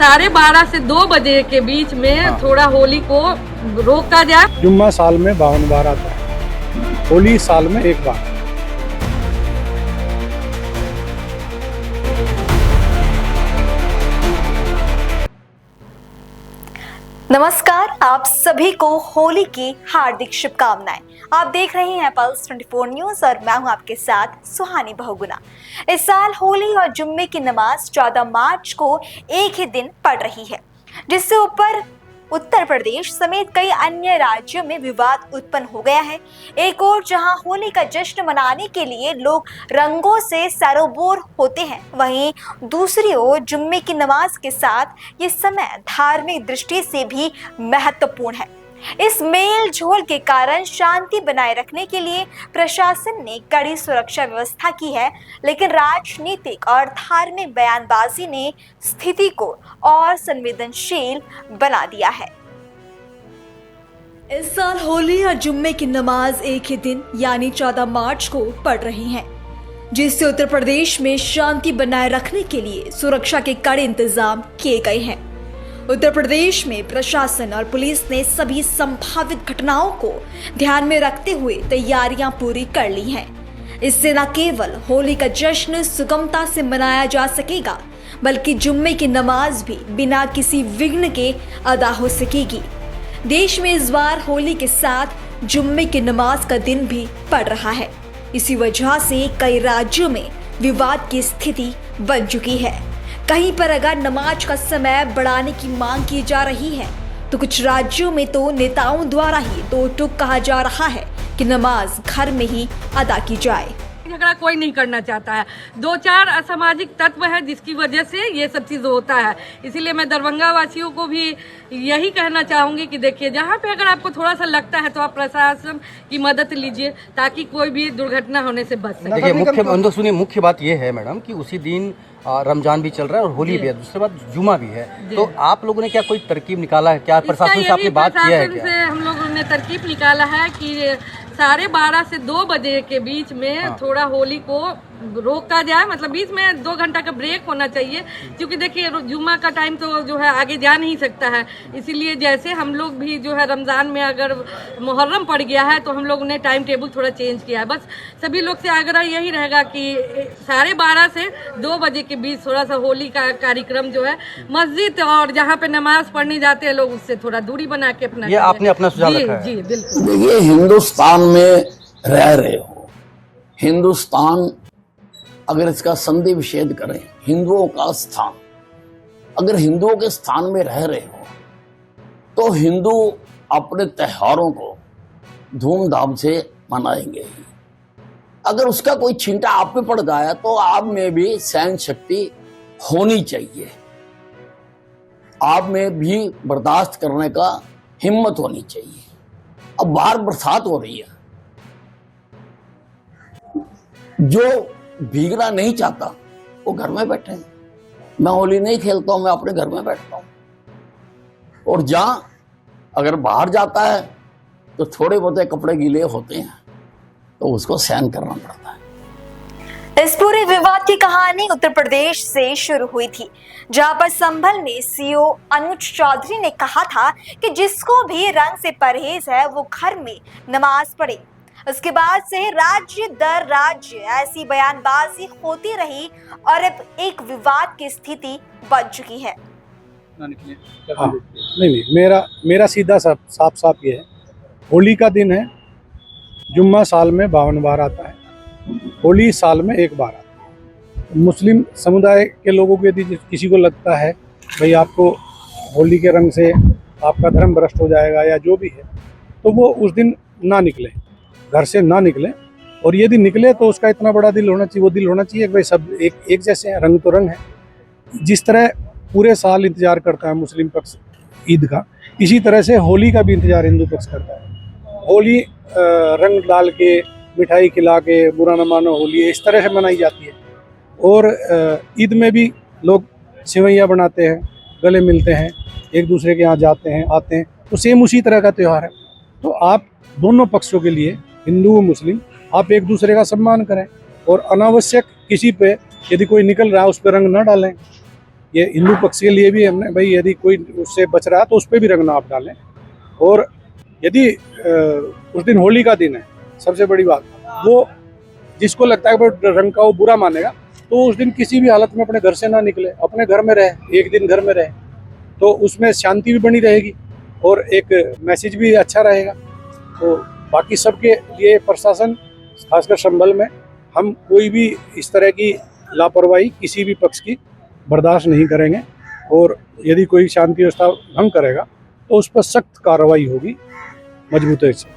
12:30 से 2 बजे के बीच में थोड़ा होली को रोका जाए। जुम्मा साल में 52 बार आता है, होली साल में एक बार। नमस्कार, आप सभी को होली की हार्दिक शुभकामनाएं। आप देख रहे हैं पल्स 24 न्यूज और मैं हूं आपके साथ सुहानी बहुगुना। इस साल होली और जुम्मे की नमाज 14 मार्च को एक ही दिन पड़ रही है, जिससे ऊपर उत्तर प्रदेश समेत कई अन्य राज्यों में विवाद उत्पन्न हो गया है। एक और जहां होली का जश्न मनाने के लिए लोग रंगों से सरोबोर होते हैं, वहीं दूसरी ओर जुम्मे की नमाज के साथ ये समय धार्मिक दृष्टि से भी महत्वपूर्ण है। इस मेल झोल के कारण शांति बनाए रखने के लिए प्रशासन ने कड़ी सुरक्षा व्यवस्था की है, लेकिन राजनीतिक और धार्मिक बयानबाजी ने स्थिति को और संवेदनशील बना दिया है। इस साल होली और जुम्मे की नमाज एक ही दिन यानी 14 मार्च को पढ़ रही हैं, जिससे उत्तर प्रदेश में शांति बनाए रखने के लिए सुरक्षा के कड़े इंतजाम किए गए हैं। उत्तर प्रदेश में प्रशासन और पुलिस ने सभी संभावित घटनाओं को ध्यान में रखते हुए तैयारियां पूरी कर ली हैं। इससे न केवल होली का जश्न सुगमता से मनाया जा सकेगा, बल्कि जुम्मे की नमाज भी बिना किसी विघ्न के अदा हो सकेगी। देश में इस बार होली के साथ जुम्मे की नमाज का दिन भी पड़ रहा है। इसी वजह से कई राज्यों में विवाद की स्थिति बन चुकी है। कहीं पर अगर नमाज का समय बढ़ाने की मांग की जा रही है, तो कुछ राज्यों में तो नेताओं द्वारा ही दो टूक कहा जा रहा है कि नमाज घर में ही अदा की जाए। झगड़ा कोई नहीं करना चाहता है, 2-4 असामाजिक तत्व है जिसकी वजह से ये सब चीज़ होता है। इसीलिए मैं दरभंगा वासियों को भी यही कहना चाहूँगी कि देखिए, जहाँ पे अगर आपको थोड़ा सा लगता है तो आप प्रशासन की मदद लीजिए, ताकि कोई भी दुर्घटना होने से बच सके। देखिए, मुख्य बात ये है मैडम कि उसी दिन रमजान भी चल रहा है और होली भी है, दूसरी बात जुमा भी है। तो आप लोगों ने क्या कोई तरकीब निकाला है? क्या प्रशासन से आपने बात किया है? से हम लोगों ने तरकीब निकाला है कि 12:30 से 2 बजे के बीच में थोड़ा होली को रोका जाए, मतलब बीच में 2 घंटा का ब्रेक होना चाहिए, क्योंकि देखिए जुम्मा का टाइम तो जो है आगे जा नहीं सकता है। इसीलिए जैसे हम लोग भी जो है रमज़ान में अगर मुहर्रम पड़ गया है तो हम लोगों ने टाइम टेबल थोड़ा चेंज किया है। बस सभी लोग से आग्रह यही रहेगा कि 12:30 से 2 बजे के बीच थोड़ा सा होली का कार्यक्रम जो है मस्जिद और जहाँ पे नमाज पढ़ने जाते हैं लोग, उससे थोड़ा दूरी बना के अपना ये आपने अपना सुझाव रखा है। जी बिल्कुल। देखिए, हिंदुस्तान में रह रहे हो, हिंदुस्तान अगर इसका संधि विच्छेद करें, हिंदुओं का स्थान, अगर हिंदुओं के स्थान में रह रहे हो तो हिंदू अपने त्योहारों को धूमधाम से मनाएंगे ही। अगर उसका कोई छींटा आप पे पड़ जाए तो आप में भी सहन शक्ति होनी चाहिए, आप में भी बर्दाश्त करने का हिम्मत होनी चाहिए। अब बाहर बरसात हो रही है, जो भीगना नहीं चाहता वो घर में बैठे हैं। मैं होली नहीं खेलता हूं, मैं अपने घर में बैठता हूं। और जहां अगर बाहर जाता है तो थोड़े बहुत कपड़े गीले होते हैं तो उसको सहन करना पड़ता है। इस पूरे विवाद की कहानी उत्तर प्रदेश से शुरू हुई थी, जहां पर संभल में सीओ अनुज चौधरी ने कहा था कि जिसको भी रंग से परहेज है वो घर में नमाज पढ़े। उसके बाद से राज्य दर राज्य ऐसी बयानबाजी होती रही और अब एक विवाद की स्थिति बन चुकी है। नहीं, मेरा सीधा साफ ये है, होली का दिन है, जुम्मा साल में 52 बार आता है, होली साल में एक बार आता है। मुस्लिम समुदाय के लोगों को यदि किसी को लगता है भाई आपको होली के रंग से आपका धर्म भ्रष्ट हो जाएगा या जो भी है, तो वो उस दिन ना निकले, घर से ना निकले। और यदि निकले तो उसका इतना बड़ा दिल होना चाहिए, वो दिल होना चाहिए कि भाई सब एक जैसे हैं, रंग तो रंग है। जिस तरह पूरे साल इंतजार करता है मुस्लिम पक्ष ईद का, इसी तरह से होली का भी इंतजार हिंदू पक्ष करता है। होली रंग डाल के, मिठाई खिला के, बुरा न मानो होली, इस तरह से मनाई जाती है। और ईद में भी लोग सेवैयाँ बनाते हैं, गले मिलते हैं, एक दूसरे के यहाँ जाते हैं, आते हैं, तो सेम उसी तरह का त्यौहार है। तो आप दोनों पक्षों के लिए, हिंदू और मुस्लिम, आप एक दूसरे का सम्मान करें और अनावश्यक किसी पे यदि कोई निकल रहा है उस पर रंग ना डालें। ये हिंदू पक्ष के लिए भी हमने भाई यदि कोई उससे बच रहा है तो उस पर भी रंग ना आप डालें। और यदि उस दिन होली का दिन है, सबसे बड़ी बात वो जिसको लगता है कि रंग का वो बुरा मानेगा तो उस दिन किसी भी हालत में अपने घर से ना निकले, अपने घर में रहे, एक दिन घर में रहे, तो उसमें शांति भी बनी रहेगी और एक मैसेज भी अच्छा रहेगा। तो बाकी सबके लिए प्रशासन खासकर संभल में हम कोई भी इस तरह की लापरवाही किसी भी पक्ष की बर्दाश्त नहीं करेंगे और यदि कोई शांति व्यवस्था भंग करेगा तो उस पर सख्त कार्रवाई होगी मजबूती से।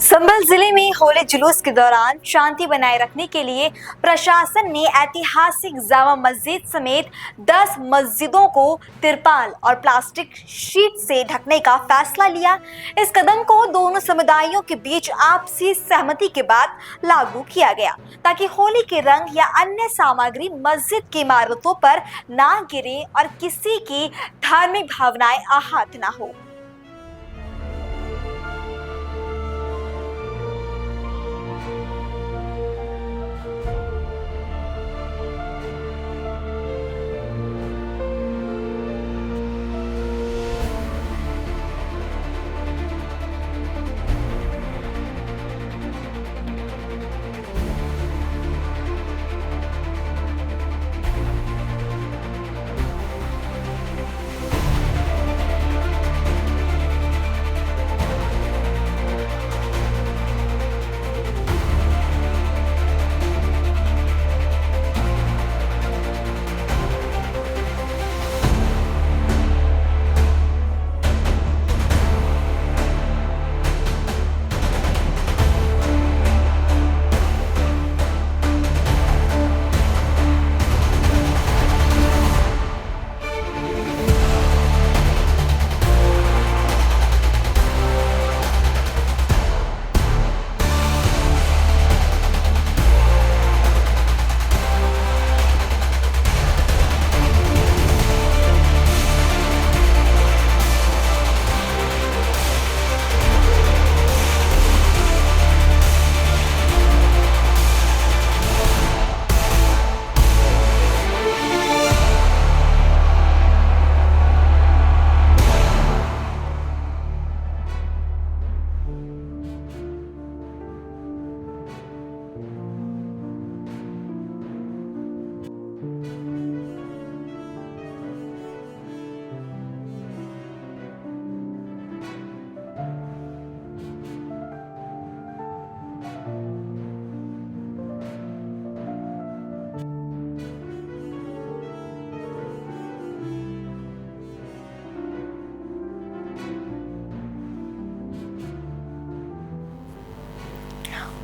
संभल जिले में होली जुलूस के दौरान शांति बनाए रखने के लिए प्रशासन ने ऐतिहासिक जामा मस्जिद समेत 10 मस्जिदों को तिरपाल और प्लास्टिक शीट से ढकने का फैसला लिया। इस कदम को दोनों समुदायों के बीच आपसी सहमति के बाद लागू किया गया ताकि होली के रंग या अन्य सामग्री मस्जिद की इमारतों पर ना गिरे और किसी की धार्मिक भावनाएं आहत ना हो।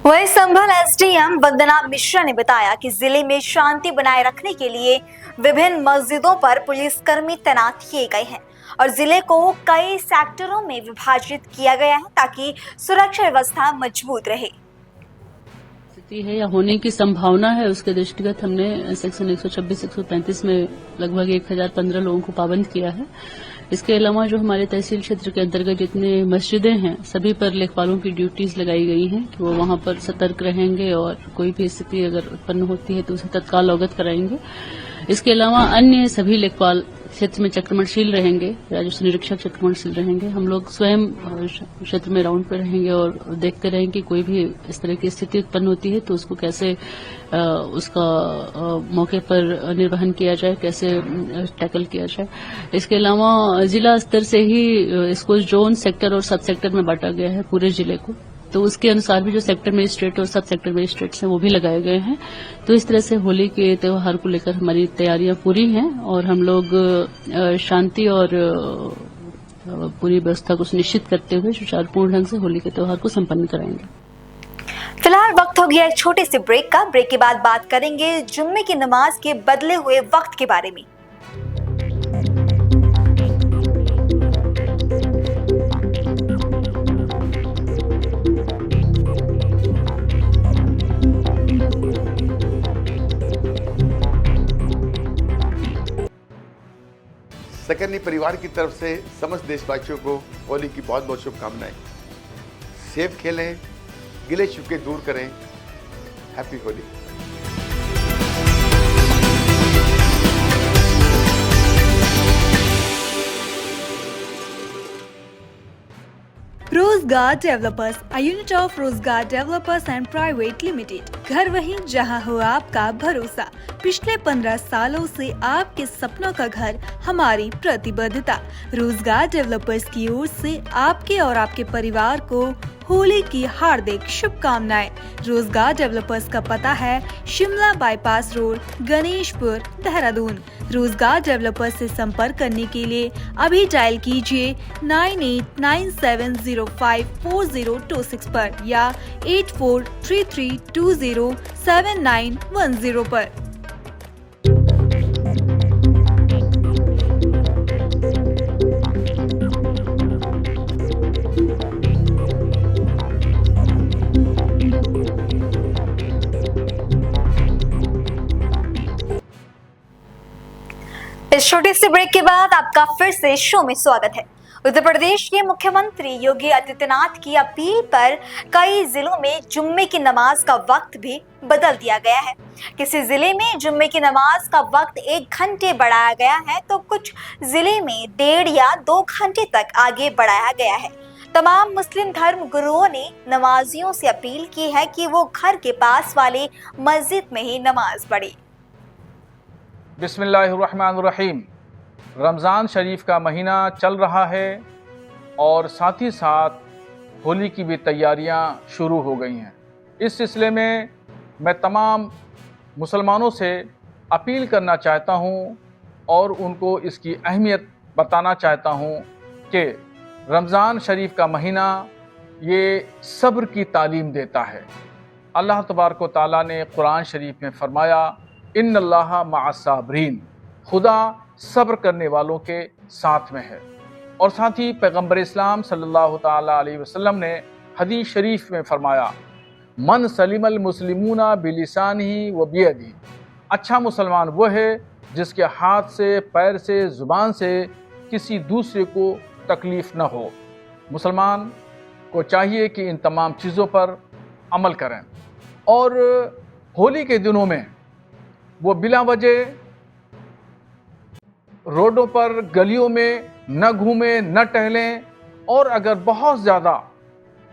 वहीं संभल एसडीएम वंदना मिश्रा ने बताया कि जिले में शांति बनाए रखने के लिए विभिन्न मस्जिदों पर पुलिसकर्मी तैनात किए गए हैं और जिले को कई सेक्टरों में विभाजित किया गया है ताकि सुरक्षा व्यवस्था मजबूत रहे। स्थिति है या होने की संभावना है, उसके दृष्टिगत हमने सेक्शन 126-135 में लगभग 1015 लोगों को पाबंद किया है। इसके अलावा जो हमारे तहसील क्षेत्र के अंतर्गत जितने मस्जिदें हैं सभी पर लेखपालों की ड्यूटीज लगाई गई हैं कि वो वहां पर सतर्क रहेंगे और कोई भी स्थिति अगर उत्पन्न होती है तो उसे तत्काल अवगत कराएंगे। इसके अलावा अन्य सभी लेखपाल क्षेत्र में चक्रमणशील रहेंगे, राजस्व निरीक्षक चक्रमणशील रहेंगे। हम लोग स्वयं क्षेत्र में राउंड पे रहेंगे और देखते रहेंगे कि कोई भी इस तरह की स्थिति उत्पन्न होती है तो उसको कैसे उसका मौके पर निर्वहन किया जाए, कैसे टैकल किया जाए। इसके अलावा जिला स्तर से ही इसको जोन, सेक्टर और सब सेक्टर में बांटा गया है पूरे जिले को, तो उसके अनुसार भी जो सेक्टर मजिस्ट्रेट और सब सेक्टर मजिस्ट्रेट्स हैं वो भी लगाए गए हैं। तो इस तरह से होली के त्योहार को लेकर हमारी तैयारियां पूरी हैं और हम लोग शांति और पूरी व्यवस्था को सुनिश्चित करते हुए सुचारुपूर्ण ढंग से होली के त्योहार को संपन्न कराएंगे। फिलहाल वक्त हो गया एक छोटे से ब्रेक का। ब्रेक के बाद बात करेंगे जुम्मे की नमाज के बदले हुए वक्त के बारे में। सकरनी परिवार की तरफ से समस्त देशवासियों को होली की बहुत बहुत शुभकामनाएं। सेफ खेलें, गिले शिकवे दूर करें। हैप्पी होली। रोजगार डेवलपर्स, अ यूनिट ऑफ रोजगार डेवलपर्स एंड प्राइवेट लिमिटेड। घर वहीं जहां हो आपका भरोसा। पिछले 15 सालों से आपके सपनों का घर हमारी प्रतिबद्धता। रोजगार डेवलपर्स की ओर से आपके और आपके परिवार को होली की हार्दिक शुभकामनाएं। रोजगार डेवलपर्स का पता है शिमला बाईपास रोड, गणेशपुर, देहरादून। रोजगार डेवलपर्स से संपर्क करने के लिए अभी डायल कीजिए 9897054026 पर या 8433207910 पर। इस छोटे से ब्रेक के बाद आपका फिर से शो में स्वागत है। उत्तर प्रदेश के मुख्यमंत्री योगी आदित्यनाथ की अपील पर कई जिलों में जुम्मे की नमाज का वक्त भी बदल दिया गया है। किसी जिले में जुम्मे की नमाज का वक्त 1 घंटे बढ़ाया गया है तो कुछ जिले में 1.5 या 2 घंटे तक आगे बढ़ाया गया है। तमाम मुस्लिम धर्म गुरुओं ने नमाजियों से अपील की है कि वो घर के पास वाले मस्जिद में ही नमाज पढ़े। बिस्मिल्लाहिर्रहमानिर्रहीम। रमज़ान शरीफ का महीना चल रहा है और साथ ही साथ होली की भी तैयारियां शुरू हो गई हैं। इस सिलसिले में मैं तमाम मुसलमानों से अपील करना चाहता हूं और उनको इसकी अहमियत बताना चाहता हूं कि रमज़ान शरीफ का महीना ये सब्र की तालीम देता है। अल्लाह तबारक व तआला ने कुरान शरीफ में फरमाया, इन्नल्लाह मअस्साबिरीन, खुदा सब्र करने वालों के साथ में है। और साथ ही पैगम्बर इस्लाम सल्लल्लाहु ताला अलैहि वसल्लम ने हदीस शरीफ में फरमाया, मन सलिमल मुस्लिमूना बिलिसानिही व बियदिही, अच्छा मुसलमान वो है जिसके हाथ से, पैर से, ज़ुबान से किसी दूसरे को तकलीफ़ न हो। मुसलमान को चाहिए कि इन तमाम चीज़ों पर अमल करें और होली के दिनों में वो बिला वजह रोडों पर, गलियों में न घूमें, न टहलें और अगर बहुत ज़्यादा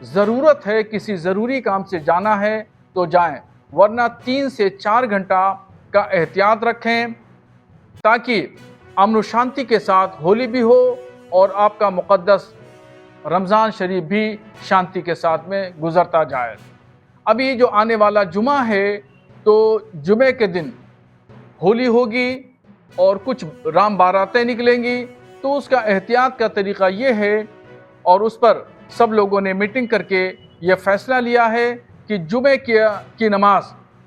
ज़रूरत है, किसी ज़रूरी काम से जाना है तो जाएं, वरना 3 से 4 घंटा का एहतियात रखें ताकि अमन व शांति के साथ होली भी हो और आपका मुक़द्दस रमज़ान शरीफ भी शांति के साथ में गुज़रता जाए। अभी जो आने वाला जुमा है तो जुमे के दिन होली होगी और कुछ राम बारातें निकलेंगी, तो उसका एहतियात का तरीक़ा ये है और उस पर सब लोगों ने मीटिंग करके यह फ़ैसला लिया है कि जुमे की नमाज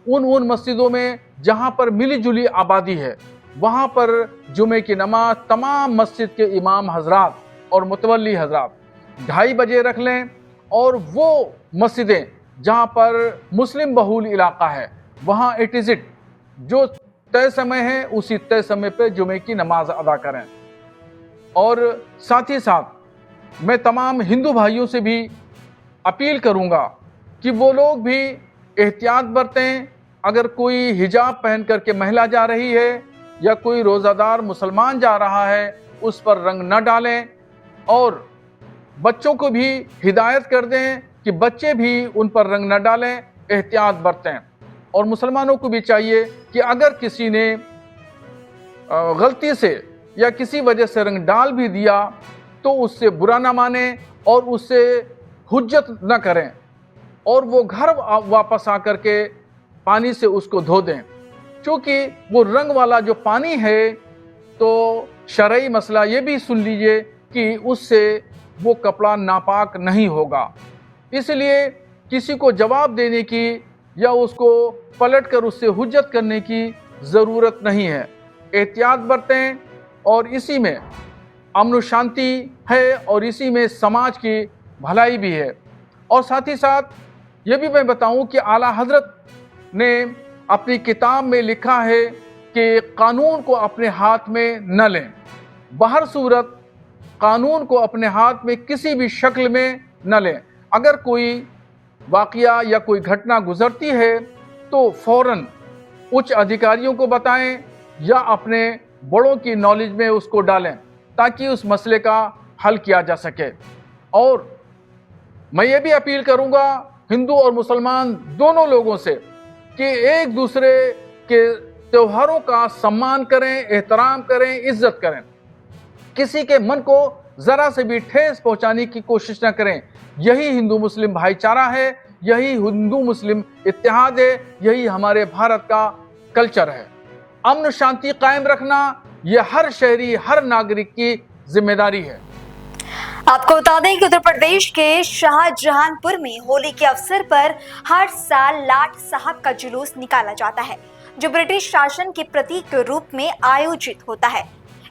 उन मस्जिदों में जहाँ पर मिली जुली आबादी है वहाँ पर जुमे की नमाज तमाम मस्जिद के इमाम हजरात और मुतवल्ली हजरात 2:30 बजे रख लें और वो मस्जिदें जहाँ पर मुस्लिम बहुल इलाका है वहाँ इट जो तय समय है उसी तय समय पे जुमे की नमाज अदा करें। और साथ ही साथ मैं तमाम हिंदू भाइयों से भी अपील करूंगा कि वो लोग भी एहतियात बरतें। अगर कोई हिजाब पहन करके महिला जा रही है या कोई रोज़ादार मुसलमान जा रहा है उस पर रंग न डालें और बच्चों को भी हिदायत कर दें कि बच्चे भी उन पर रंग न डालें, एहतियात बरतें। और मुसलमानों को भी चाहिए कि अगर किसी ने गलती से या किसी वजह से रंग डाल भी दिया तो उससे बुरा ना माने और उससे हुज्जत न करें और वो घर वापस आकर के पानी से उसको धो दें, क्योंकि वो रंग वाला जो पानी है तो शरई मसला ये भी सुन लीजिए कि उससे वो कपड़ा नापाक नहीं होगा। इसलिए किसी को जवाब देने की या उसको पलट कर उससे हुज्जत करने की ज़रूरत नहीं है। एहतियात बरतें और इसी में अमन शांति है और इसी में समाज की भलाई भी है। और साथ ही साथ ये भी मैं बताऊं कि आला हज़रत ने अपनी किताब में लिखा है कि कानून को अपने हाथ में न लें, बाहर सूरत कानून को अपने हाथ में किसी भी शक्ल में न लें। अगर कोई वाक़या या कोई घटना गुजरती है तो फ़ौरन उच्च अधिकारियों को बताएं या अपने बड़ों की नॉलेज में उसको डालें ताकि उस मसले का हल किया जा सके। और मैं ये भी अपील करूंगा हिंदू और मुसलमान दोनों लोगों से कि एक दूसरे के त्योहारों का सम्मान करें, एहतराम करें, इज्जत करें। किसी के मन को जरा से भी ठेस पहुंचाने की कोशिश न करें। यही हिंदू मुस्लिम भाईचारा है, यही हिंदू मुस्लिम इत्तेहाद है, यही हमारे भारत का कल्चर है। अमन शांति कायम रखना यह हर शहरी, हर नागरिक की जिम्मेदारी है। आपको बता दें कि उत्तर प्रदेश के शाहजहांपुर में होली के अवसर पर हर साल लाट साहब का जुलूस निकाला जाता है, जो ब्रिटिश शासन के प्रतीक के रूप में आयोजित होता है।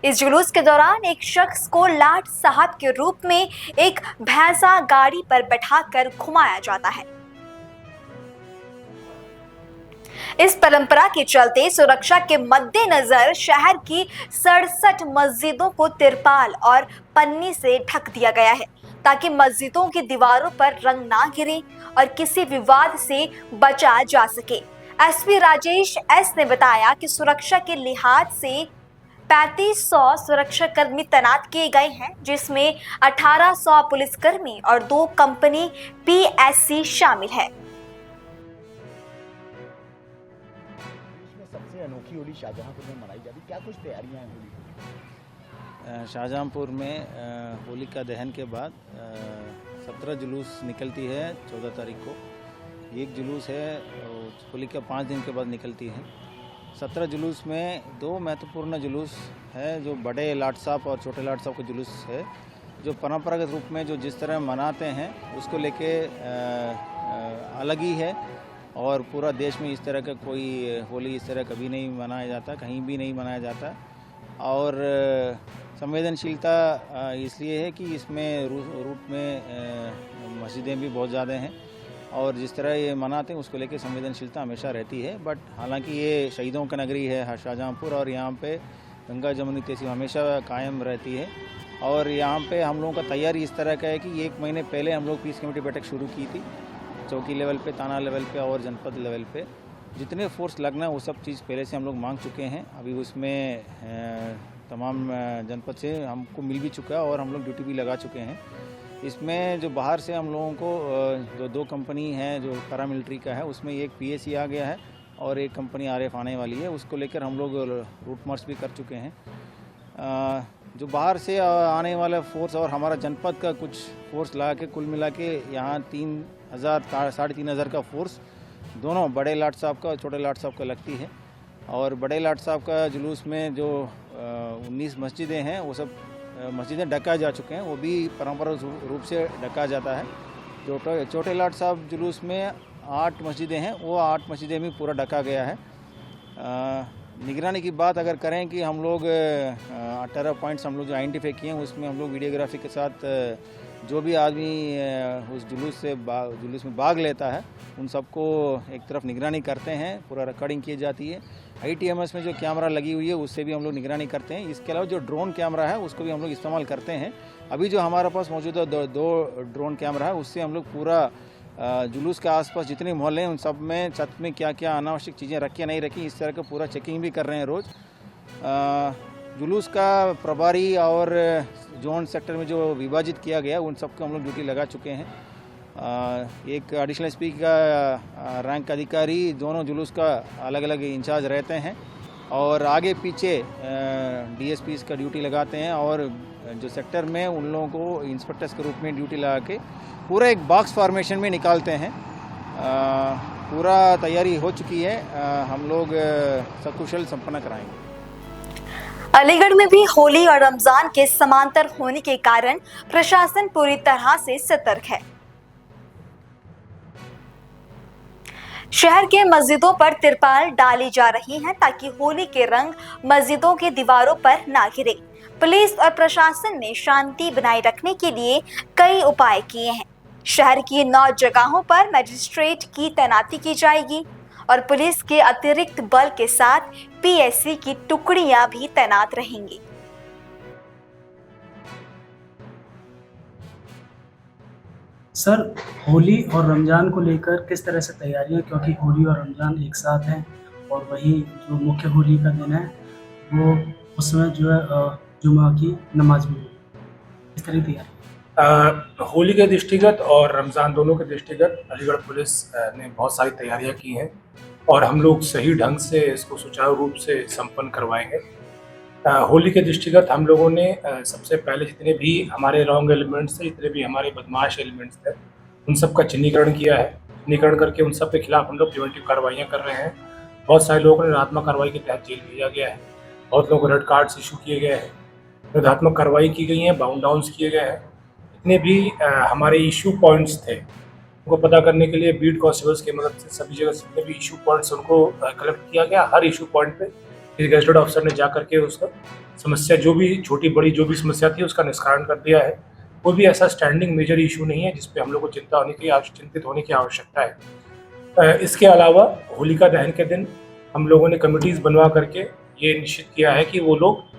इस जुलूस के दौरान एक शख्स को लाट साहब के रूप में एक भैंसा गाड़ी पर बैठाकर घुमाया जाता है। इस परंपरा के चलते सुरक्षा के मद्देनजर शहर की 67 मस्जिदों को तिरपाल और पन्नी से ढक दिया गया है, ताकि मस्जिदों की दीवारों पर रंग ना गिरे और किसी विवाद से बचा जा सके। एसपी राजेश एस ने बताया कि सुरक्षा के लिहाज से 3500 सुरक्षाकर्मी तैनात किए गए हैं, जिसमें 1800 पुलिसकर्मी और 2 कंपनी PSC शामिल है। सबसे अनोखी होली शाहजहांपुर में मनाई जाती, क्या कुछ तैयारियां हैं होली? शाहजहांपुर में होलिका दहन के बाद 17 जुलूस निकलती है 14 तारीख को। एक जुलूस है होलिका 5 दिन के बाद निकलती है। 17 जुलूस में 2 महत्वपूर्ण जुलूस है, जो बड़े लाट साहब और छोटे लाट साहब का जुलूस है, जो परंपरागत रूप में जो जिस तरह मनाते हैं उसको लेके अलग ही है। और पूरा देश में इस तरह का कोई होली इस तरह कभी नहीं मनाया जाता, कहीं भी नहीं मनाया जाता। और संवेदनशीलता इसलिए है कि इसमें रूट में मस्जिदें भी बहुत ज़्यादा हैं और जिस तरह ये मनाते हैं उसको लेके संवेदनशीलता हमेशा रहती है। बट हालांकि ये शहीदों का नगरी है शाहजहांपुर, और यहाँ पे गंगा जमुनी तहसील हमेशा कायम रहती है। और यहाँ पे हम लोगों का तैयारी इस तरह का है कि 1 महीने पहले हम लोग पीस कमेटी बैठक शुरू की थी, चौकी लेवल पे, थाना लेवल पे और जनपद लेवल पे। जितने फोर्स लगना है वो सब चीज़ पहले से हम लोग मांग चुके हैं। अभी उसमें तमाम जनपद से हमको मिल भी चुका है और हम लोग ड्यूटी भी लगा चुके हैं। इसमें जो बाहर से हम लोगों को जो 2 कंपनी है जो पैरामिलिट्री का है, उसमें एक PSC आ गया है और एक कंपनी RF आने वाली है। उसको लेकर हम लोग रूट मार्च भी कर चुके हैं। जो बाहर से आने वाला फोर्स और हमारा जनपद का कुछ फोर्स लगा के कुल मिला के यहाँ 3000 साढ़े 3000 का फोर्स दोनों बड़े लाट साहब का और छोटे लाट साहब का लगती है। और बड़े लाट साहब का जुलूस में जो 19 मस्जिदें हैं वो सब मस्जिदें ढका जा चुके हैं, वो भी परंपरागत रूप से ढका जाता है। जो छोटे लाट साहब जुलूस में 8 मस्जिदें हैं, वो 8 मस्जिदें भी पूरा ढका गया है। निगरानी की बात अगर करें कि हम लोग 18 पॉइंट्स हम लोग जो आइडेंटिफाई किए हैं, उसमें हम लोग वीडियोग्राफी के साथ जो भी आदमी उस जुलूस में भाग लेता है उन सबको एक तरफ निगरानी करते हैं, पूरा रिकॉर्डिंग की जाती है। ITMS में जो कैमरा लगी हुई है उससे भी हम लोग निगरानी करते हैं। इसके अलावा जो ड्रोन कैमरा है उसको भी हम लोग इस्तेमाल करते हैं। अभी जो हमारे पास मौजूद है 2 ड्रोन कैमरा है, उससे हम लोग पूरा जुलूस के आसपास जितने मोहल्ले हैं उन सब में छत में क्या क्या अनावश्यक चीज़ें रखी या नहीं रखी, इस तरह का पूरा चेकिंग भी कर रहे हैं रोज़। जुलूस का प्रभारी और जोन सेक्टर में जो विभाजित किया गया उन सबको हम लोग ड्यूटी लगा चुके हैं। एक एडिशनल SP का रैंक अधिकारी दोनों जुलूस का अलग अलग इंचार्ज रहते हैं और आगे पीछे DSPs का ड्यूटी लगाते हैं और जो सेक्टर में उन लोगों को इंस्पेक्टर्स के रूप में ड्यूटी लगा के पूरा एक बॉक्स फॉर्मेशन में निकालते हैं। पूरा तैयारी हो चुकी है, हम लोग सकुशल संपन्न कराएंगे। अलीगढ़ में भी होली और रमजान के समांतर होने के कारण प्रशासन पूरी तरह से सतर्क है। शहर के मस्जिदों पर तिरपाल डाली जा रही हैं ताकि होली के रंग मस्जिदों की दीवारों पर ना गिरे। पुलिस और प्रशासन ने शांति बनाए रखने के लिए कई उपाय किए हैं। शहर की 9 जगहों पर मजिस्ट्रेट की तैनाती की जाएगी और पुलिस के अतिरिक्त बल के साथ PSC की टुकड़ियां भी तैनात रहेंगी। सर, होली और रमज़ान को लेकर किस तरह से तैयारियां, क्योंकि होली और रमज़ान एक साथ हैं और वही जो मुख्य होली का दिन है वो उसमें जो है जुमा की नमाज भी इस तरह तैयारी। होली के दृष्टिगत और रमज़ान दोनों के दृष्टिगत अलीगढ़ पुलिस ने बहुत सारी तैयारियां की हैं और हम लोग सही ढंग से इसको सुचारू रूप से संपन्न करवाएंगे। होली के दृष्टिगत हम लोगों ने सबसे पहले जितने भी हमारे रॉन्ग एलिमेंट्स थे, जितने भी हमारे बदमाश एलिमेंट्स थे, उन सब का चिन्हीकरण किया है। चिन्हीकरण करके उन सब के खिलाफ हम लोग प्रिवेंटिव कार्रवाइयाँ कर रहे हैं। बहुत सारे लोगों को निरात्मक कार्रवाई के तहत जेल भेजा गया है, बहुत लोगों को रेड कार्ड्स इशू किए गए हैं, निरात्मक कार्रवाई की गई है, बाउंड डाउन्स किए गए हैं। जितने भी हमारे इशू पॉइंट्स थे उनको पता करने के लिए बीट कांस्टेबल्स की मदद से सभी जगह जितने भी इशू पॉइंट्स उनको कलेक्ट किया गया। हर इशू पॉइंट पे एक गेजेटेड ऑफिसर ने जा करके उसका समस्या जो भी छोटी बड़ी जो भी समस्या थी उसका निष्कारण कर दिया है। कोई भी ऐसा स्टैंडिंग मेजर इशू नहीं है जिसपे हम लोग को चिंतित होने की आवश्यकता है। इसके अलावा होलिका दहन के दिन हम लोगों ने कमिटीज़ बनवा करके ये निश्चित किया है कि वो लोग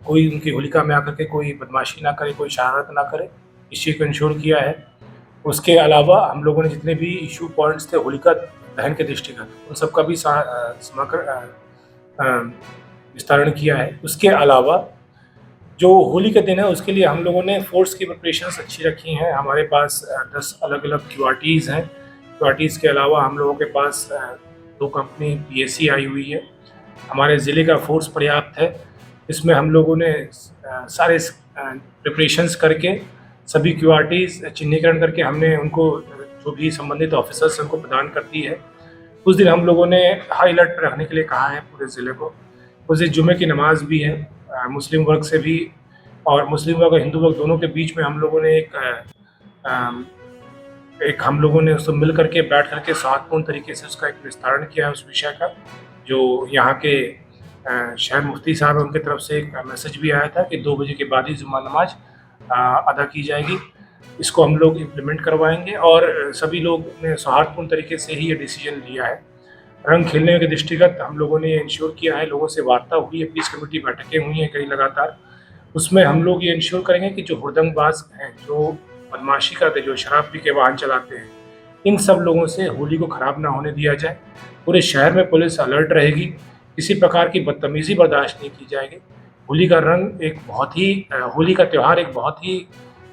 कोई उनकी होलिका में आकर के कोई बदमाशी ना करे, कोई शरारत ना करे, इस चीज़ को इंश्योर किया है। उसके अलावा हम लोगों ने जितने भी इशू पॉइंट्स थे होलिका दहन के दृष्टिगत उन सब का भी विस्तारण किया है। उसके अलावा जो होली के दिन है उसके लिए हम लोगों ने फोर्स की प्रिपरेशंस अच्छी रखी हैं। हमारे पास 10 अलग अलग क्यूआरटीज़ हैं। क्यूआरटीज़ के अलावा हम लोगों के पास 2 कंपनी PSC आई हुई है। हमारे ज़िले का फोर्स पर्याप्त है। इसमें हम लोगों ने सारे प्रिपरेशंस करके सभी क्यूआरटीज़ चिन्हीकरण करके हमने उनको जो भी संबंधित ऑफिसर्स उनको प्रदान कर दी है। उस दिन हम लोगों ने हाई अलर्ट पर रखने के लिए कहा है पूरे ज़िले को। उस दिन जुम्मे की नमाज भी है। मुस्लिम वर्ग से भी और मुस्लिम वर्ग और हिंदू वर्ग दोनों के बीच में हम लोगों ने हम लोगों ने उसको मिल करके बैठ करके सौहार्दपूर्ण तरीके से उसका एक विस्तारण किया है उस विषय का। जो यहाँ के शहर मुफ्ती साहब है उनकी तरफ से एक मैसेज भी आया था कि 2 बजे के बाद ही जुम्मा नमाज अदा की जाएगी। इसको हम लोग इम्प्लीमेंट करवाएंगे और सभी लोग ने सौहार्दपूर्ण तरीके से ही ये डिसीजन लिया है। रंग खेलने के दृष्टिगत हम लोगों ने इंश्योर किया है, लोगों से वार्ता हुई है, पीस कमेटी बैठकें हुई हैं कई लगातार। उसमें हम लोग ये इंश्योर करेंगे कि जो हुड़दंगबाज हैं, जो बदमाशी करते, जो शराब पी के वाहन चलाते हैं, इन सब लोगों से होली को ख़राब ना होने दिया जाए। पूरे शहर में पुलिस अलर्ट रहेगी, किसी प्रकार की बदतमीज़ी बर्दाश्त नहीं की जाएगी। होली का रंग एक बहुत ही होली का त्यौहार एक बहुत ही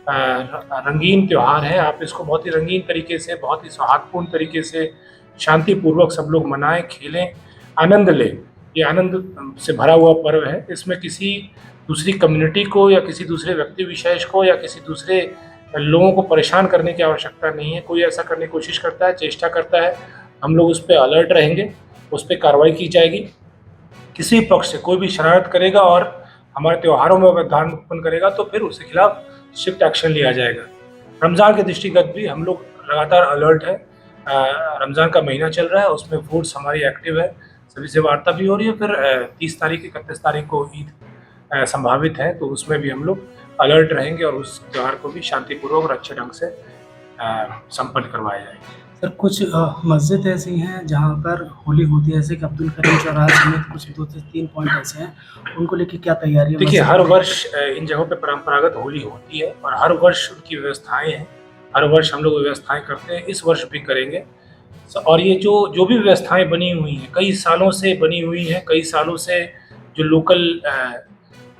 रंगीन त्यौहार है। आप इसको बहुत ही रंगीन तरीके से, बहुत ही सौहार्दपूर्ण तरीके से, शांतिपूर्वक सब लोग मनाएं, खेलें, आनंद लें। ये आनंद से भरा हुआ पर्व है। इसमें किसी दूसरी कम्युनिटी को या किसी दूसरे व्यक्ति विशेष को या किसी दूसरे लोगों को परेशान करने की आवश्यकता नहीं है। कोई ऐसा करने की कोशिश करता है, चेष्टा करता है, हम लोग उस पर अलर्ट रहेंगे, उस पर कार्रवाई की जाएगी। किसी पक्ष से कोई भी शरारत करेगा और हमारे त्योहारों में व्यवधान उत्पन्न करेगा तो फिर उसके खिलाफ स्ट्रिक्ट एक्शन लिया जाएगा। रमज़ान के दृष्टिगत भी हम लोग लगातार अलर्ट है। रमज़ान का महीना चल रहा है, उसमें फोर्स हमारी एक्टिव है, सभी से वार्ता भी हो रही है। फिर 30 तारीख 31 तारीख को ईद संभावित है, तो उसमें भी हम लोग अलर्ट रहेंगे और उस त्यौहार को भी शांतिपूर्वक और अच्छे ढंग से संपन्न करवाया जाएगा। सर, कुछ मस्जिद ऐसी हैं जहाँ पर होली होती है, जैसे कि अब्दुल करीम चौराहा समेत कुछ 2 से 3 पॉइंट ऐसे हैं, उनको लेकर क्या तैयारी है? देखिए, हर वर्ष इन जगहों पे परंपरागत होली होती है और हर वर्ष उनकी व्यवस्थाएं हैं। हर वर्ष हम लोग व्यवस्थाएं करते हैं, इस वर्ष भी करेंगे। और ये जो भी व्यवस्थाएं बनी हुई हैं, कई सालों से बनी हुई हैं, कई सालों से जो लोकल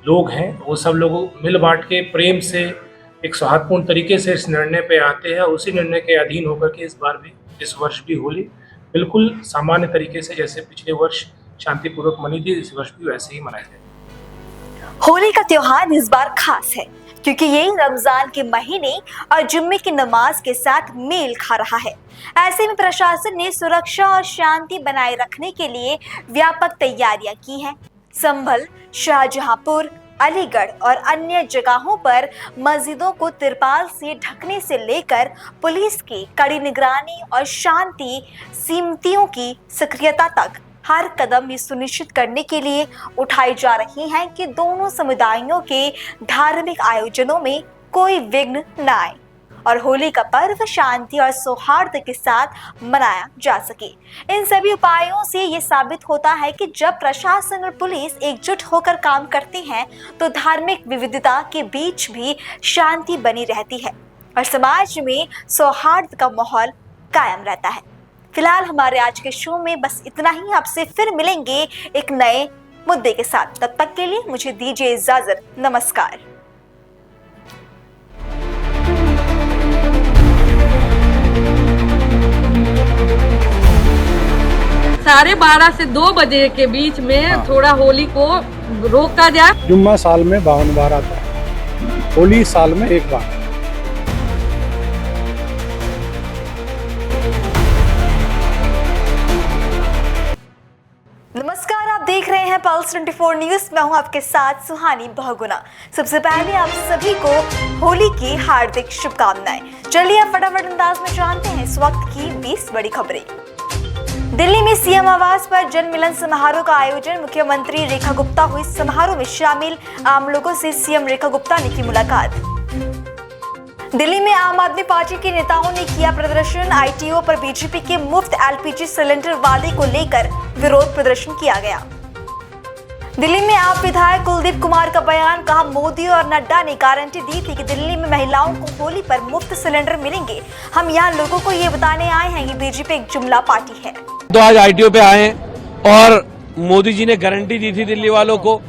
लोग हैं वो सब लोग मिल बांट के प्रेम से एक सौहार्दपूर्ण तरीके से इस निर्णय पे आते हैं। उसी निर्णय के अधीन होकर के इस वर्ष भी होली बिल्कुल सामान्य तरीके से, जैसे पिछले वर्ष शांतिपूर्वक मनी थी, इस वर्ष भी वैसे ही मनाई जाएगी। होली का त्योहार इस बार खास है क्योंकि ये रमजान के महीने और जुम्मे की नमाज के साथ मेल खा रहा है। ऐसे में प्रशासन ने सुरक्षा और शांति बनाए रखने के लिए व्यापक तैयारियां की हैं। संभल, शाहजहांपुर, अलीगढ़ और अन्य जगहों पर मस्जिदों को तिरपाल से ढकने से लेकर पुलिस की कड़ी निगरानी और शांति समितियों की सक्रियता तक हर कदम ये सुनिश्चित करने के लिए उठाई जा रही हैं कि दोनों समुदायों के धार्मिक आयोजनों में कोई विघ्न न आए और होली का पर्व शांति और सौहार्द के साथ मनाया जा सके। इन सभी उपायों से ये साबित होता है कि जब प्रशासन और पुलिस एकजुट होकर काम करते हैं तो धार्मिक विविधता के बीच भी शांति बनी रहती है और समाज में सौहार्द का माहौल कायम रहता है। फिलहाल हमारे आज के शो में बस इतना ही। आपसे फिर मिलेंगे एक नए मुद्दे के साथ। तब तक के लिए मुझे दीजिए इजाजत। नमस्कार। 12:30 से 2 बजे के बीच में थोड़ा होली को रोका जाए। जुम्मा साल में 52 बार आता है, होली साल में एक बार। नमस्कार, आप देख रहे हैं पल्स 24 न्यूज। मैं हूं आपके साथ सुहानी बहुगुना। सबसे पहले आप सभी को होली की हार्दिक शुभकामनाएं। चलिए अब फटाफट अंदाज में जानते हैं इस वक्त की 20 बड़ी खबरें। दिल्ली में सीएम आवास पर जन मिलन समारोह का आयोजन। मुख्यमंत्री रेखा गुप्ता हुई समारोह में शामिल। आम लोगों से सीएम रेखा गुप्ता ने की मुलाकात। दिल्ली में आम आदमी पार्टी के नेताओं ने किया प्रदर्शन। आईटीओ पर बीजेपी के मुफ्त एलपीजी सिलेंडर वादे को लेकर विरोध प्रदर्शन किया गया। दिल्ली में आप विधायक कुलदीप कुमार का बयान। कहा, मोदी और नड्डा ने गारंटी दी थी कि दिल्ली में महिलाओं को होली पर मुफ्त सिलेंडर मिलेंगे। हम यहाँ लोगों को ये बताने आए हैं कि बीजेपी एक जुमला पार्टी है। तो आज आईटीओ पे आए और मोदी जी ने गारंटी दी थी दिल्ली वालों को,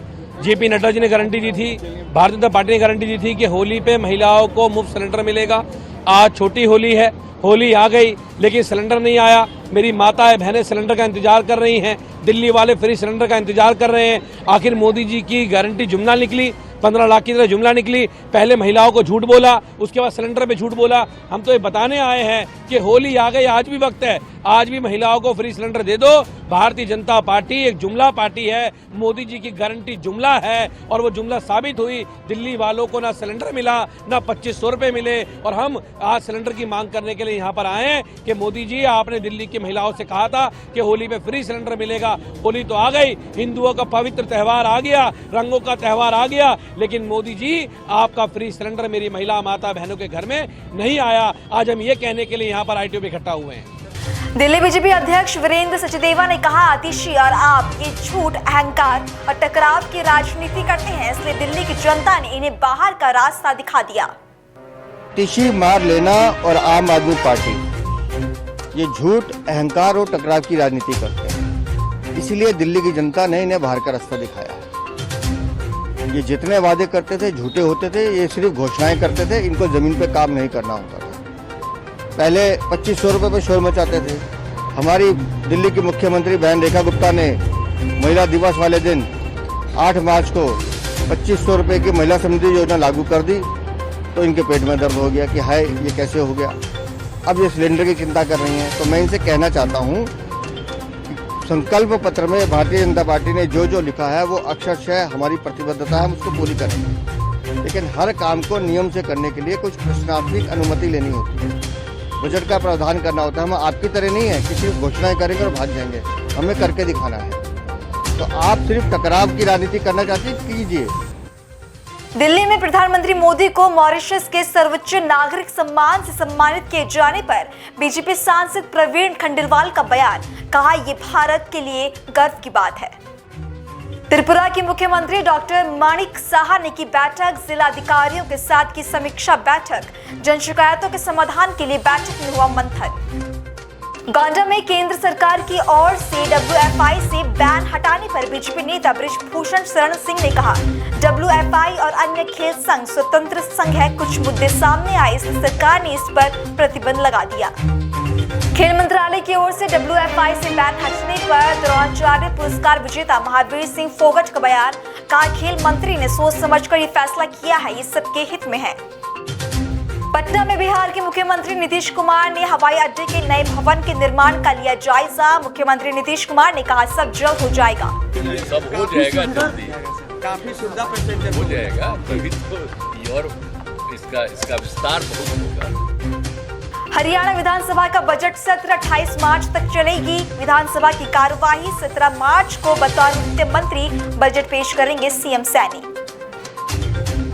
जेपी नड्डा जी ने गारंटी दी थी, भारतीय जनता पार्टी ने गारंटी दी थी कि होली पे महिलाओं को मुफ्त सिलेंडर मिलेगा। आज छोटी होली है, होली आ गई लेकिन सिलेंडर नहीं आया। मेरी माताएं बहनें सिलेंडर का इंतजार कर रही हैं, दिल्ली वाले फ्री सिलेंडर का इंतजार कर रहे हैं। आखिर मोदी जी की गारंटी जुमला निकली, 15 लाख की तरह जुमला निकली। पहले महिलाओं को झूठ बोला, उसके बाद सिलेंडर पे झूठ बोला। हम तो ये बताने आए हैं कि होली आ गई, आज भी वक्त है, आज भी महिलाओं को फ्री सिलेंडर दे दो। भारतीय जनता पार्टी एक जुमला पार्टी है, मोदी जी की गारंटी जुमला है और वो जुमला साबित हुई। दिल्ली वालों को ना सिलेंडर मिला, ना 2500 रुपए मिले और हम आज सिलेंडर की मांग करने के लिए यहाँ पर आए हैं कि मोदी जी, आपने दिल्ली की महिलाओं से कहा था कि होली पे फ्री सिलेंडर मिलेगा। होली तो आ गई, हिंदुओं का पवित्र त्योहार आ गया, रंगों का त्योहार आ गया, लेकिन मोदी जी आपका फ्री सिलेंडर मेरी महिला माता बहनों के घर में नहीं आया। आज हम ये कहने के लिए यहाँ पर आईटीओ पे इकट्ठा हुए हैं। दिल्ली बीजेपी अध्यक्ष वीरेंद्र सचदेवा ने कहा, आतिशी और आप ये झूठ, अहंकार और टकराव की राजनीति करते हैं, इसलिए दिल्ली की जनता ने इन्हें बाहर का रास्ता दिखा दिया। आतिशी मार लेना और आम आदमी पार्टी ये झूठ, अहंकार और टकराव की राजनीति करते हैं, इसलिए दिल्ली की जनता ने इन्हें बाहर का रास्ता दिखाया। ये जितने वादे करते थे झूठे होते थे, ये सिर्फ घोषणाएं करते थे, इनको जमीन पे काम नहीं करना होता था। पहले 2500 रुपये पे शोर मचाते थे। हमारी दिल्ली की मुख्यमंत्री बहन रेखा गुप्ता ने महिला दिवस वाले दिन 8 मार्च को 2500 रुपये की महिला समृद्धि योजना लागू कर दी, तो इनके पेट में दर्द हो गया कि हाय ये कैसे हो गया। अब ये सिलेंडर की चिंता कर रही हैं। तो मैं इनसे कहना चाहता हूँ, संकल्प पत्र में भारतीय जनता पार्टी ने जो जो लिखा है वो अक्षरशः हमारी प्रतिबद्धता है, हम उसको पूरी करेंगे। लेकिन हर काम को नियम से करने के लिए कुछ प्रशासनिक अनुमति लेनी होती है, बजट का प्रावधान करना होता है। हम आपकी तरह नहीं है कि सिर्फ घोषणाएं करेंगे और भाग जाएंगे, हमें करके दिखाना है। तो आप सिर्फ टकराव की राजनीति करना चाहते कीजिए। दिल्ली में प्रधानमंत्री मोदी को मॉरिशस के सर्वोच्च नागरिक सम्मान से सम्मानित किए जाने पर बीजेपी सांसद प्रवीण खंडेलवाल का बयान। कहा, ये भारत के लिए गर्व की बात है। त्रिपुरा के मुख्यमंत्री डॉक्टर माणिक साहा ने की बैठक। जिला अधिकारियों के साथ की समीक्षा बैठक। जन शिकायतों के समाधान के लिए बैठक में हुआ मंथन। गोंडा में केंद्र सरकार की ओर से WFI से बैन हटाने पर बीजेपी नेता बृजभूषण शरण सिंह ने कहा, WFI और अन्य खेल संघ स्वतंत्र संघ है। कुछ मुद्दे सामने आए इसलिए सरकार ने इस पर प्रतिबंध लगा दिया। खेल मंत्रालय की ओर से WFI से बैन हटने पर द्रोणाचार्य पुरस्कार विजेता महावीर सिंह फोगट का बयान। कहा, खेल मंत्री ने सोच समझकर ये फैसला किया है, ये सबके हित में है। पटना में बिहार के मुख्यमंत्री नीतीश कुमार ने हवाई अड्डे के नए भवन के निर्माण का लिया जायजा। मुख्यमंत्री नीतीश कुमार ने कहा, सब जल्द हो जाएगा। सब हो जाएगा जल्दी, काफी सुविधा पेशेंजर हो जाएगा, तभी तो और इसका विस्तार बहुत होगा। हरियाणा विधानसभा का बजट सत्र 28 मार्च तक चलेगी। विधानसभा की कार्यवाही 17 मार्च को बतौर वित्त मंत्री बजट पेश करेंगे सीएम सैनी।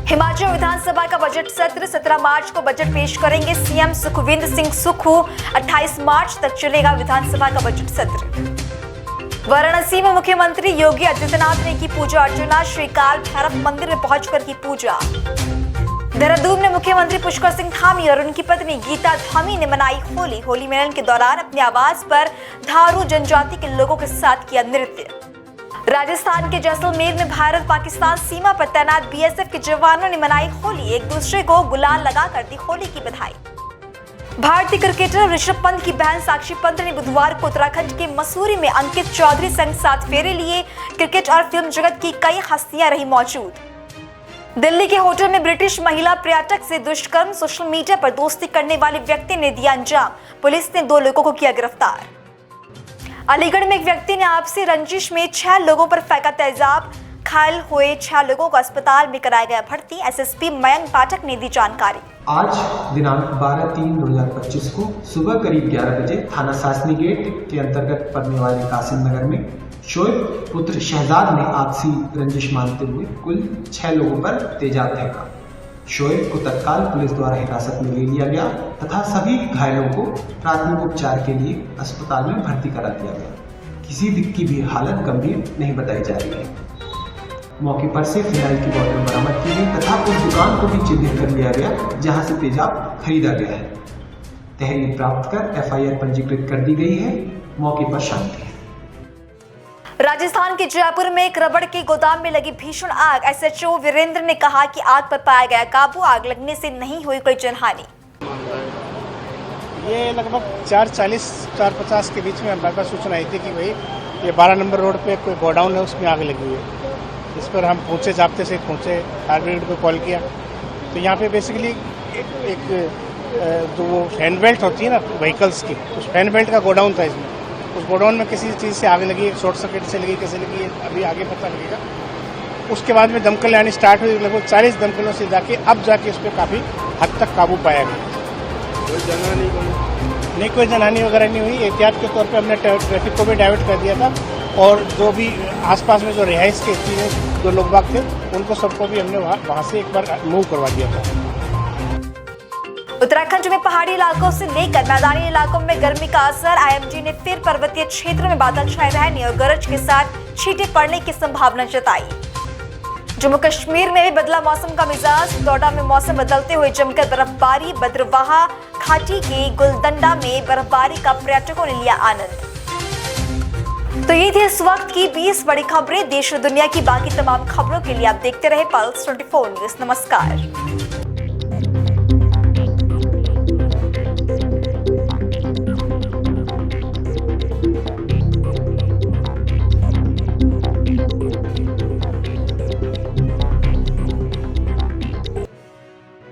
हिमाचल विधानसभा का बजट सत्र 17 मार्च को बजट पेश करेंगे सीएम सुखविंदर सिंह सुक्खू। 28 मार्च तक चलेगा विधानसभा का बजट सत्र। वाराणसी में मुख्यमंत्री योगी आदित्यनाथ ने की पूजा अर्चना। श्री काल भैरव मंदिर में पहुंचकर की पूजा। देहरादून में मुख्यमंत्री पुष्कर सिंह धामी और उनकी पत्नी गीता धामी ने मनाई होली। होली मिलन के दौरान अपने आवास पर थारू जनजाति के लोगों के साथ किया नृत्य। राजस्थान के जैसलमेर में भारत पाकिस्तान सीमा पर तैनात BSF के जवानों ने मनाई होली। एक दूसरे को गुलाल लगाकर दी होली की बधाई। भारतीय क्रिकेटर ऋषभ पंत की बहन साक्षी पंत ने बुधवार को उत्तराखंड के मसूरी में अंकित चौधरी संग 7 फेरे लिए। क्रिकेट और फिल्म जगत की कई हस्तियां रही मौजूद। दिल्ली के होटल में ब्रिटिश महिला पर्यटक से दुष्कर्म, सोशल मीडिया पर दोस्ती करने वाले व्यक्ति ने दिया अंजाम। पुलिस ने 2 लोगों को किया गिरफ्तार। अलीगढ़ में एक व्यक्ति ने आपसी रंजिश में 6 लोगों पर फेंका तेजाब। घायल हुए 6 लोगों को अस्पताल में कराया गया भर्ती। एसएसपी मयंक पाठक ने दी जानकारी। आज दिनांक 12/3/2025 को सुबह करीब 11 बजे थाना सासनी गेट के अंतर्गत पड़ने वाले कासिम नगर में शोएब पुत्र शहजाद ने आपसी रंजिश मानते हुए कुल 6 लोगों पर तेजाब फेंका। शोएब को तत्काल पुलिस द्वारा हिरासत में ले लिया गया तथा सभी घायलों को प्राथमिक उपचार के लिए अस्पताल में भर्ती करा दिया गया। किसी की भी हालत गंभीर नहीं बताई जा रही है। मौके पर से फिनाइल की बोतल बरामद की गई तथा उस दुकान को भी चिन्हित कर लिया गया जहां से तेजाब खरीदा गया है। तहरीर प्राप्त कर एफआईआर पंजीकृत कर दी गई है। मौके पर शांति है। राजस्थान के जयपुर में एक रबड़ के गोदाम में लगी भीषण आग। एसएचओ वीरेंद्र ने कहा कि आग पर पाया गया काबू। आग लगने से नहीं हुई कोई जनहानि। ये लगभग 4:40 4:50 के बीच में हमारे पास सूचना आई थी कि भाई ये 12 नंबर रोड पे कोई गोडाउन है, उसमें आग लगी हुई है। इस पर हम पहुंचे, जाप्ते से पहुंचे, फायर ब्रिगेड को कॉल किया तो यहाँ पे बेसिकली एक जो वो फैन बेल्ट होती है ना व्हीकल्स की, उस फैन बेल्ट का गोडाउन था। इसमें उस गोडाउन में किसी चीज़ से आग लगी, शॉर्ट सर्किट से लगी, कैसे लगी अभी आगे पता लगेगा। उसके बाद में दमकल आनी स्टार्ट हुई। लगभग 40 दमकलों से जाके अब जाके उस पर काफ़ी हद तक काबू पाया गया। कोई जनहानि नहीं, कोई जनहानि वगैरह नहीं हुई। एहतियात के तौर पे हमने ट्रैफिक को भी डाइवर्ट कर दिया था और जो भी आसपास में जो रिहाइश के चीज़ें जो लोग बाग थे उनको सबको भी हमने वहाँ से एक बार मूव करवा दिया था। उत्तराखंड में पहाड़ी इलाकों से लेकर मैदानी इलाकों में गर्मी का असर। आईएमडी ने फिर पर्वतीय क्षेत्रों में बादल छाए रहने और गरज के साथ छींटे पड़ने की संभावना जताई। जम्मू कश्मीर में भी बदला मौसम का मिजाज। डोडा में मौसम बदलते हुए जमकर बर्फबारी। भद्रवाह घाटी के गुलदंडा में बर्फबारी का पर्यटकों ने लिया आनंद। तो ये थी इस वक्त की 20 बड़ी खबरें। देश और दुनिया की बाकी तमाम खबरों के लिए आप देखते रहे पल्स 24 न्यूज। नमस्कार।